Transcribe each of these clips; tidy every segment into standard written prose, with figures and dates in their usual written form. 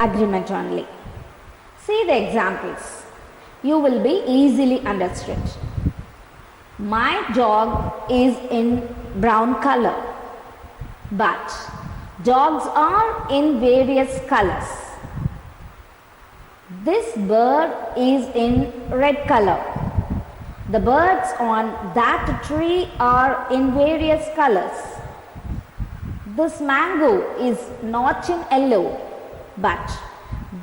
agreement only. See the examples. You will be easily understood. My dog is in brown color, but dogs are in various colors. This bird is in red color. The birds on that tree are in various colors. This mango is not in yellow, but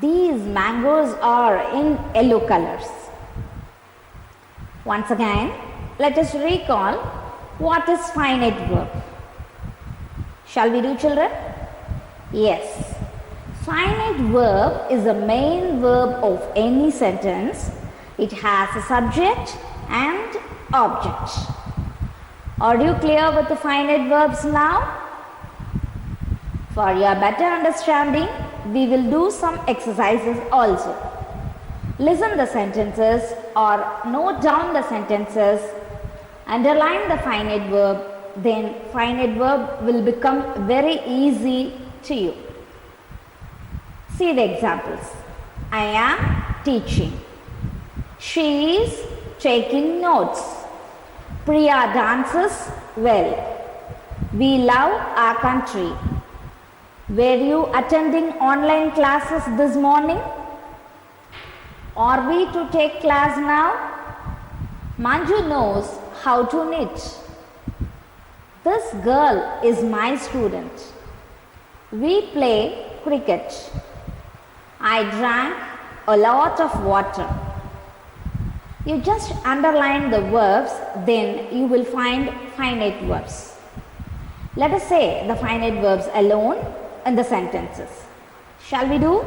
these mangoes are in yellow colors. Once again, let us recall what is finite verb. Shall we do, children? Yes. Finite verb is the main verb of any sentence. It has a subject and object. Are you clear with the finite verbs now? For your better understanding, we will do some exercises also. Listen the sentences or note down the sentences, underline the finite verb, then finite verb will become very easy to you. See the examples. I am teaching. She is taking notes. Priya dances well. We love our country. Were you attending online classes this morning? Are we to take class now? Manju knows how to knit. This girl is my student. We play cricket. I drank a lot of water. You just underline the verbs, then you will find finite verbs. Let us say the finite verbs alone in the sentences. Shall we do?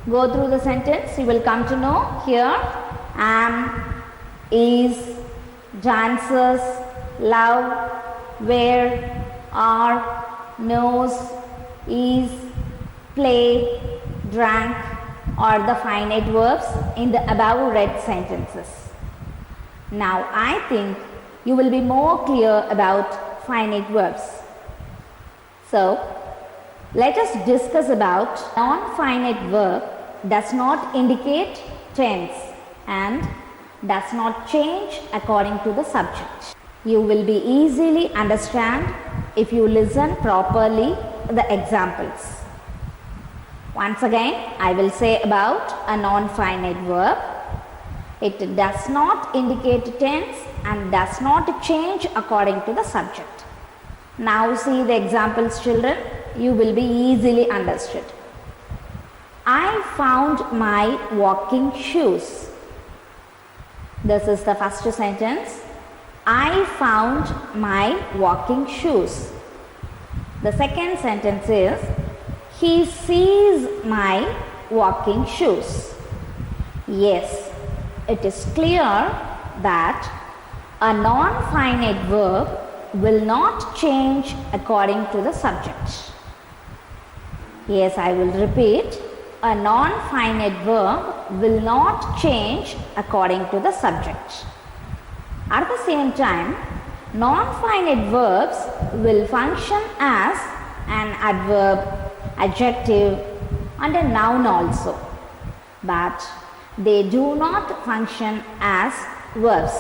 Go through the sentence. You will come to know here am, is, dances, love, where, are, knows, is, play, drank are the finite verbs in the above read sentences. Now I think you will be more clear about finite verbs. So let us discuss about non-finite verb does not indicate tense and does not change according to the subject. You will be easily understand if you listen properly the examples. Once again, I will say about a non-finite verb. It does not indicate tense and does not change according to the subject. Now see the examples, children. You will be easily understood. I found my walking shoes. This is the first sentence. I found my walking shoes. The second sentence is, he sees my walking shoes. Yes, it is clear that a non-finite verb will not change according to the subject. Yes, I will repeat. A non-finite verb will not change according to the subject. At the same time, non-finite verbs will function as an adverb, adjective and a noun also, but they do not function as verbs.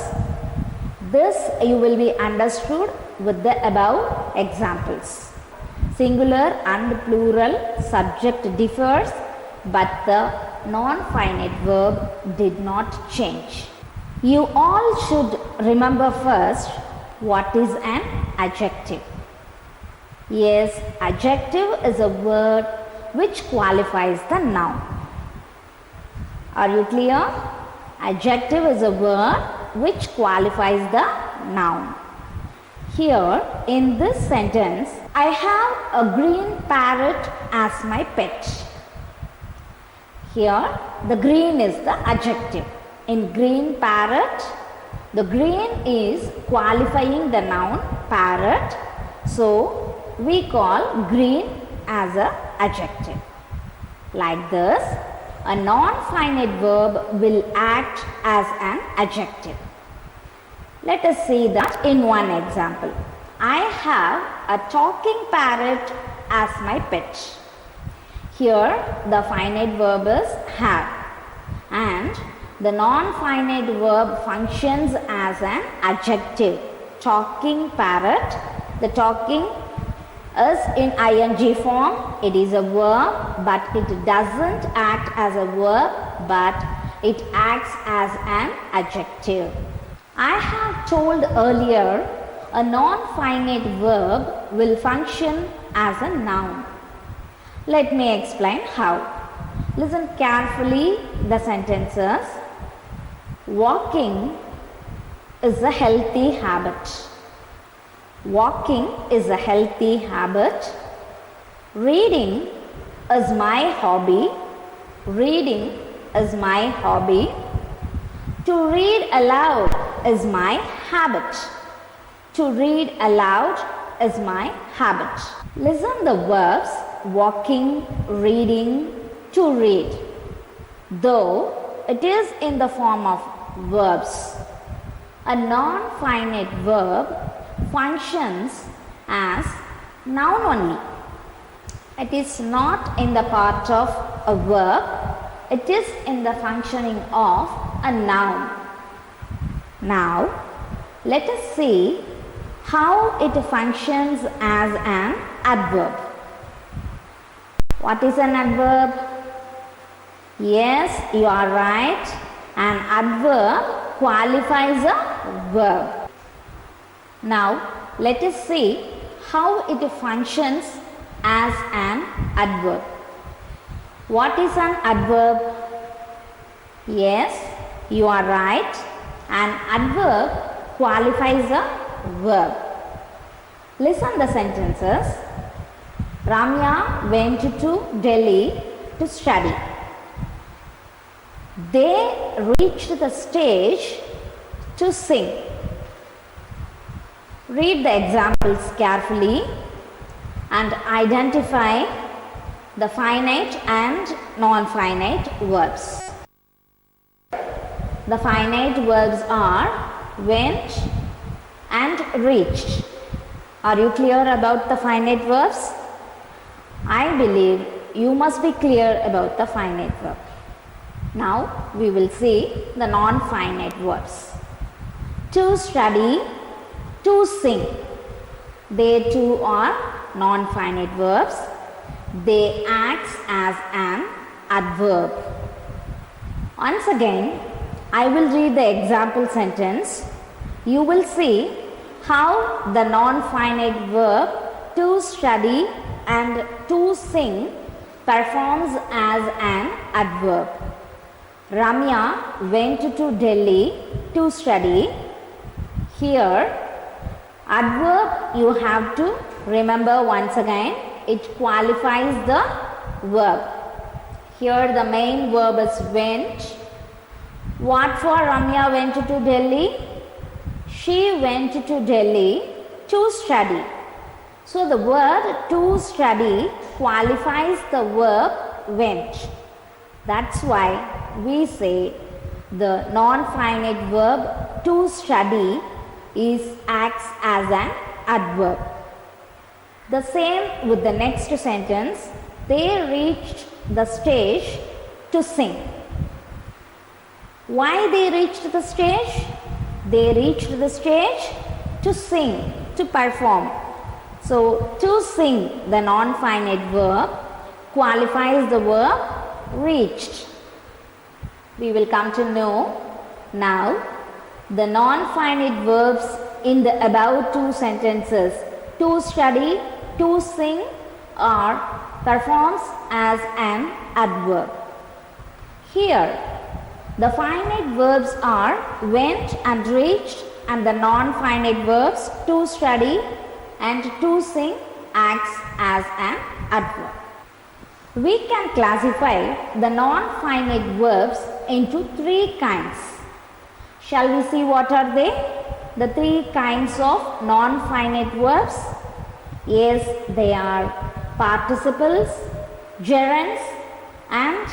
This you will be understood with the above examples. Singular and plural subject differs, but the non-finite verb did not change. You all should remember first what is an adjective. Yes, adjective is a word which qualifies the noun. Are you clear? Adjective is a word which qualifies the noun. Here in this sentence, I have a green parrot as my pet. Here the green is the adjective. In green parrot, the green is qualifying the noun parrot. So we call green as an adjective. Like this, a non-finite verb will act as an adjective. Let us see that in one example. I have a talking parrot as my pet. Here the finite verb is have, and the non-finite verb functions as an adjective. Talking parrot, the talking is in ing form. It is a verb, but it doesn't act as a verb, but it acts as an adjective. I have told earlier, a non-finite verb will function as a noun. Let me explain how. Listen carefully the sentences. Walking is a healthy habit. Walking is a healthy habit. Reading is my hobby. Reading is my hobby. To read aloud is my habit. To read aloud is my habit. Listen the verbs walking, reading, to read. Though it is in the form of verbs, a non-finite verb functions as noun only. It is not in the part of a verb, it is in the functioning of a noun. Now, let us see how it functions as an adverb. What is an adverb? Yes, you are right. An adverb qualifies a verb. Now, let us see how it functions as an adverb. What is an adverb? Yes, you are right. An adverb qualifies a verb. Listen the sentences. Ramya went to Delhi to study. They reached the stage to sing. Read the examples carefully and identify the finite and non-finite verbs. The finite verbs are went and reached. Are you clear about the finite verbs? I believe you must be clear about the finite verb. Now we will see the non-finite verbs. To study, to sing. They too are non-finite verbs. They act as an adverb. Once again, I will read the example sentence. You will see how the non-finite verb to study and to sing performs as an adverb. Ramya went to Delhi to study. Here, adverb you have to remember once again. It qualifies the verb. Here the main verb is went. What for Ramya went to Delhi? She went to Delhi to study. So the word to study qualifies the verb went. That's why we say the non-finite verb to study acts as an adverb. The same with the next sentence. They reached the stage to sing. Why they reached the stage? They reached the stage to sing, to perform. So, to sing, the non-finite verb, qualifies the verb reached. We will come to know now the non-finite verbs in the above two sentences. To study, to sing performs as an adverb. Here, the finite verbs are went and reached, and the non-finite verbs to study and to sing acts as an adverb. We can classify the non-finite verbs into three kinds. Shall we see what are they? The three kinds of non-finite verbs. Yes, they are participles, gerunds and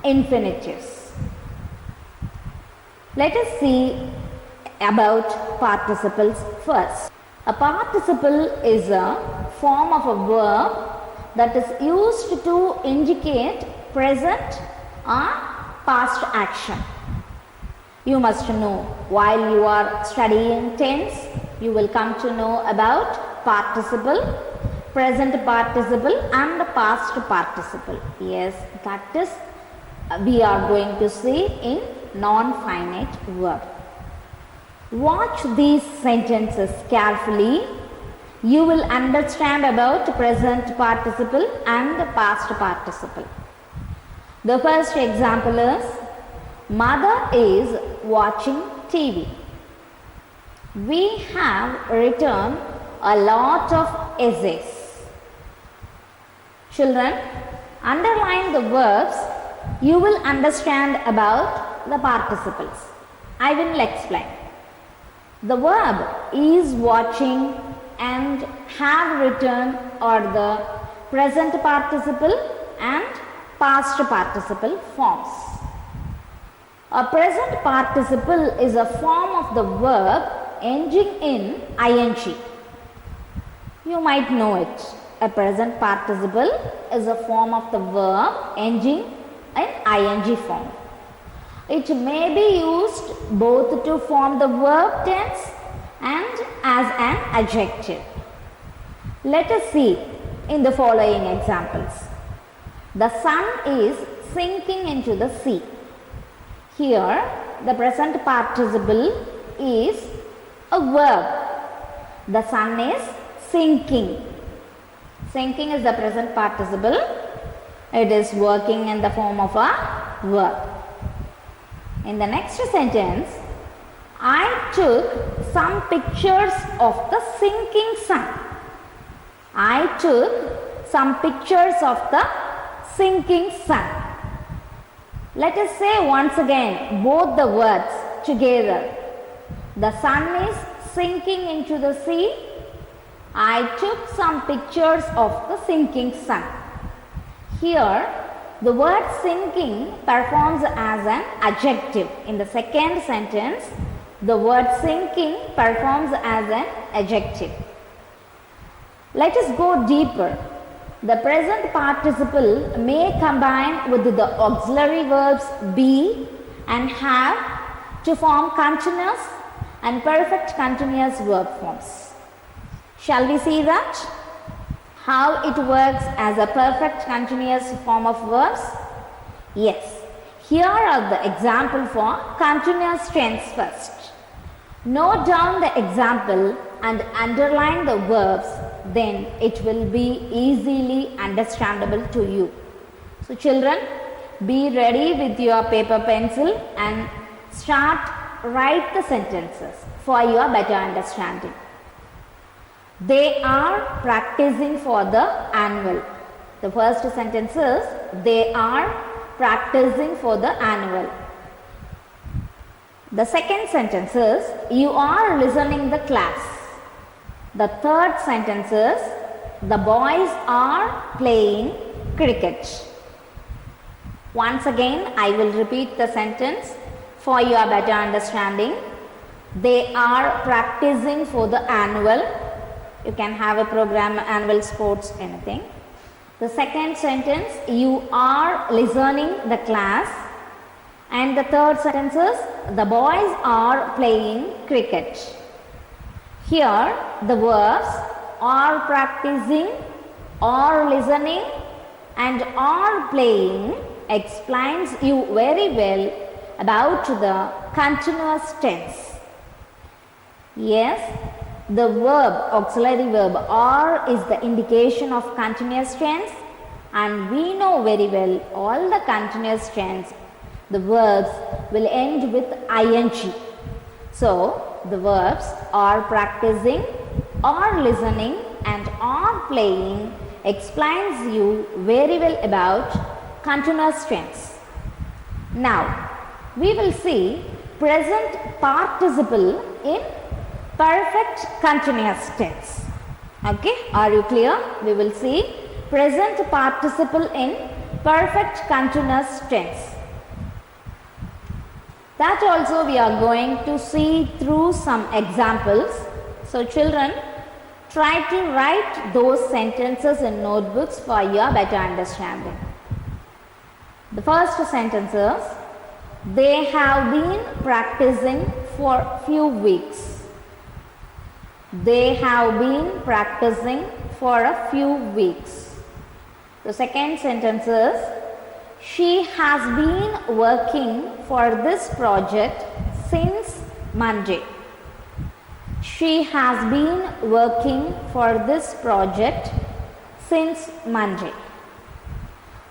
infinitives. Let us see about participles first. A participle is a form of a verb that is used to indicate present or past action. You must know while you are studying tense, you will come to know about participle, present participle and past participle. Yes, that is we are going to see in non-finite verb. Watch these sentences carefully. You will understand about present participle and past participle. The first example is, mother is watching TV. We have written a lot of essays. Children, underline the verbs. You will understand about the participles. I will explain. The verb is watching and have written are the present participle and past participle forms. A present participle is a form of the verb ending in ing. You might know it. A present participle is a form of the verb ending in ing form. It may be used both to form the verb tense and as an adjective. Let us see in the following examples. The sun is sinking into the sea. Here, the present participle is a verb. The sun is sinking. Sinking is the present participle. It is working in the form of a verb. In the next sentence, I took some pictures of the sinking sun. I took some pictures of the sinking sun. Let us say once again both the words together. The sun is sinking into the sea. I took some pictures of the sinking sun. Here, the word sinking performs as an adjective. In the second sentence, the word sinking performs as an adjective. Let us go deeper. The present participle may combine with the auxiliary verbs be and have to form continuous and perfect continuous verb forms. Shall we see that? How it works as a perfect continuous form of verbs? Yes. Here are the example for continuous tense first. Note down the example and underline the verbs, then it will be easily understandable to you. So children, be ready with your paper pencil and start write the sentences for your better understanding. They are practicing for the annual. The first sentence is, they are practicing for the annual. The second sentence is, you are listening the class. The third sentence is, the boys are playing cricket. Once again, I will repeat the sentence for your better understanding. They are practicing for the annual. You can have a program, annual sports, anything. The second sentence, you are listening the class. And the third sentence is, the boys are playing cricket. Here, the verbs are practicing, are listening and are playing explains you very well about the continuous tense. Yes, the verb, auxiliary verb are is the indication of continuous tense, and we know very well all the continuous tense, the verbs will end with ing. So, the verbs are practicing, are listening and are playing explains you very well about continuous tense. Now, we will see present participle in perfect continuous tense. Okay, are you clear? We will see present participle in perfect continuous tense. That also we are going to see through some examples. So children, Try to write those sentences in notebooks for your better understanding. The first sentence is, they have been practicing for few weeks. They have been practicing for a few weeks. The second sentence is, she has been working for this project since Monday. She has been working for this project since Monday.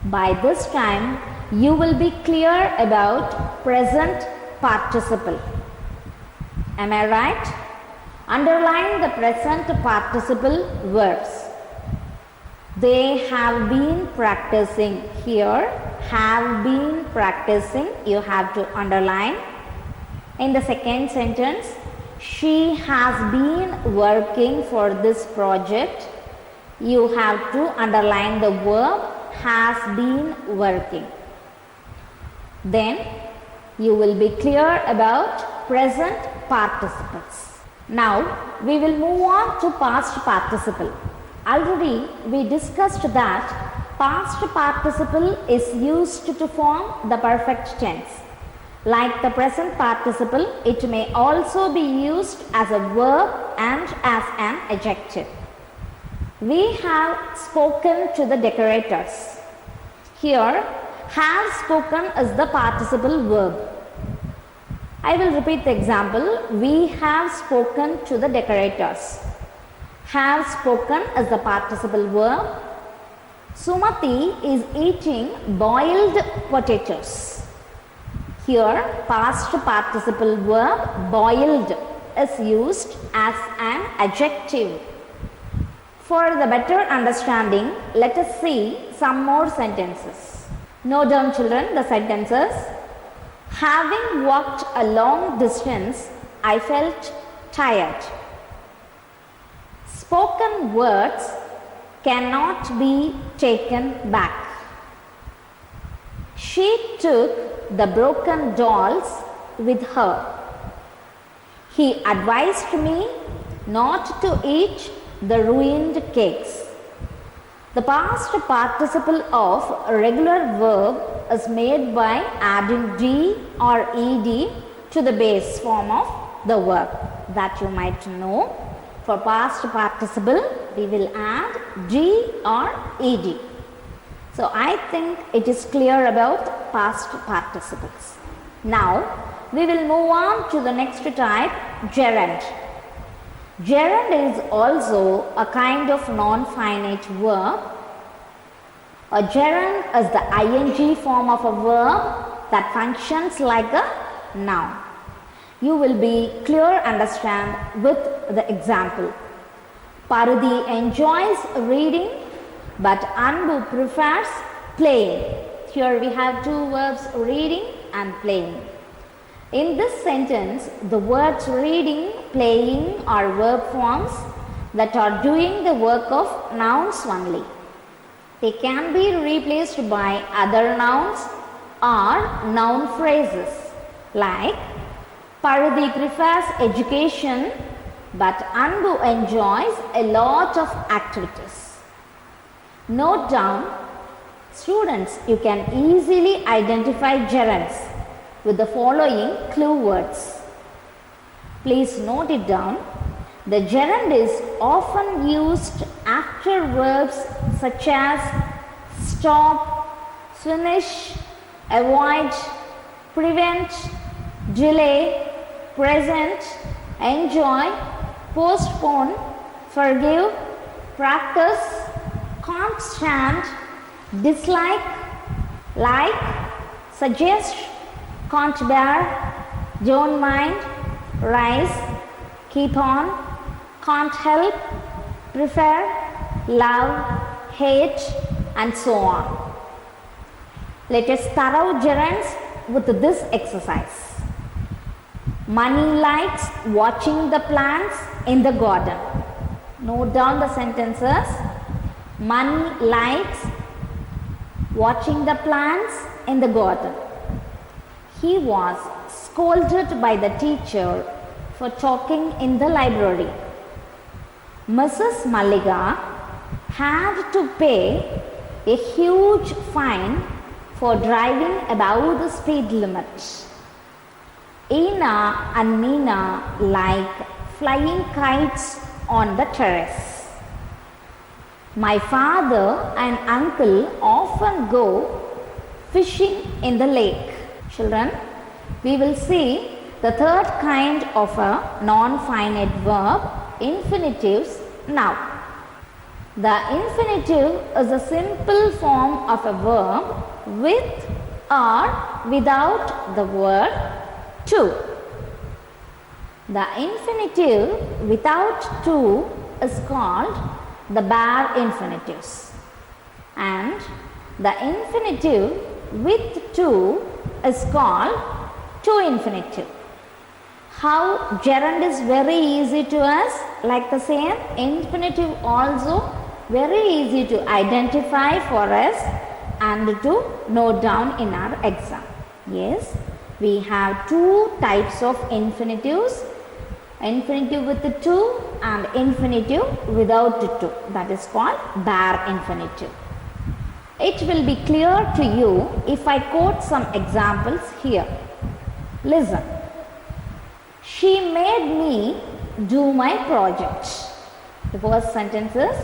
By this time, you will be clear about present participle. Am I right? Underline the present participle verbs. They have been practicing. Here, have been practicing, you have to underline. In the second sentence, she has been working for this project. You have to underline the verb has been working. Then you will be clear about present participles. Now we will move on to past participle. Already we discussed that past participle is used to form the perfect tense. Like the present participle, it may also be used as a verb and as an adjective. We have spoken to the decorators. Here, have spoken is the participle verb. I will repeat the example. We have spoken to the decorators. Have spoken is the participle verb. Sumati is eating boiled potatoes. Here, past participle verb boiled is used as an adjective. For the better understanding, let us see some more sentences. Note down, children, the sentences. Having walked a long distance, I felt tired. Spoken words cannot be taken back. She took the broken dolls with her. He advised me not to eat the ruined cakes. The past participle of a regular verb is made by adding d or ed to the base form of the verb. That you might know. For past participle, we will add d or ed. So I think it is clear about past participles. Now we will move on to the next type, gerund. Gerund is also a kind of non-finite verb. A gerund is the ing form of a verb that functions like a noun. You will be clear understand with the example. Paruthi enjoys reading, but Anbu prefers playing. Here we have two verbs, reading and playing. In this sentence, the words reading, playing are verb forms that are doing the work of nouns only. They can be replaced by other nouns or noun phrases like Paruthi prefers education, but Anbu enjoys a lot of activities. Note down, students, you can easily identify gerunds with the following clue words. Please note it down. The gerund is often used after verbs such as stop, finish, avoid, prevent, delay, present, enjoy, postpone, forgive, practice, can't stand, dislike, like, suggest, can't bear, don't mind, rise, keep on, can't help, prefer, love, hate, and so on. Let us thorough gerunds with this exercise. Mani likes watching the plants in the garden. Note down the sentences. Mani likes watching the plants in the garden. He was scolded by the teacher for talking in the library. Mrs. Malliga had to pay a huge fine for driving above the speed limit. Ina and Nina like flying kites on the terrace. My father and uncle often go fishing in the lake. Children, we will see the third kind of a non-finite verb, infinitives, now. The infinitive is a simple form of a verb with or without the word to. The infinitive without to is called the bare infinitives, and the infinitive with to is called to infinitive. How gerund is very easy to us, like the same infinitive also very easy to identify for us and to note down in our exam. Yes, we have two types of infinitives, infinitive with the to and infinitive without the to. That is called bare infinitive. It will be clear to you if I quote some examples here. Listen. She made me do my project. The first sentence is,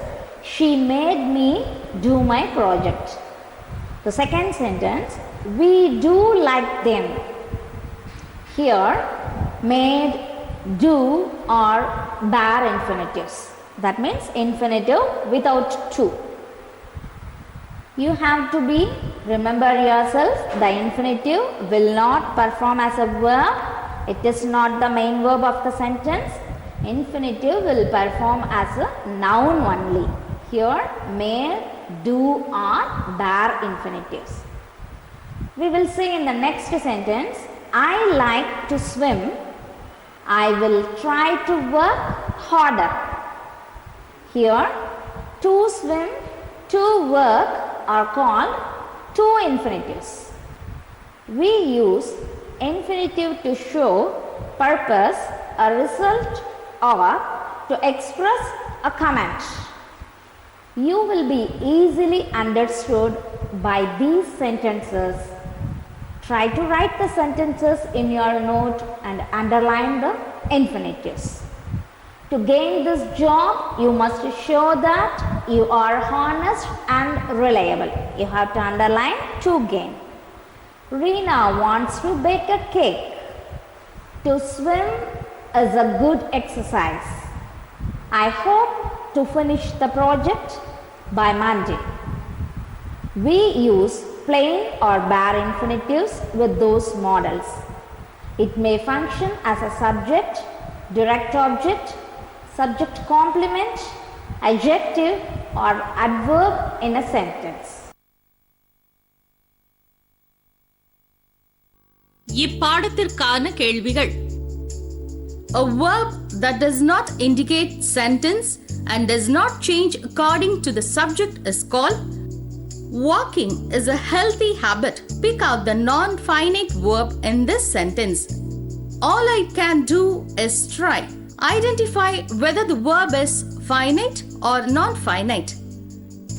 she made me do my project. The second sentence, we do like them. Here, made, do are bare infinitives. That means infinitive without to. You have to remember yourself, the infinitive will not perform as a verb. It is not the main verb of the sentence. Infinitive will perform as a noun only. Here, may, do are bare infinitives. We will see in the next sentence, I like to swim. I will try to work harder. Here, to swim, to work are called to infinitives. We use infinitive to show purpose, a result, or to express a comment. You will be easily understood by these sentences. Try to write the sentences in your note and underline the infinitives. To gain this job, you must show that you are honest and reliable. You have to underline to gain. Reena wants to bake a cake. To swim is a good exercise. I hope to finish the project by Monday. We use plain or bare infinitives with those models. It may function as a subject, direct object, subject complement, adjective or adverb in a sentence. இப்பாடத்திற்கான கேள்விகள். A verb that does not indicate sentence and does not change according to the subject is called walking is a healthy habit. Pick out the non-finite verb in this sentence. All I can do is try. Identify whether the verb is finite or non-finite.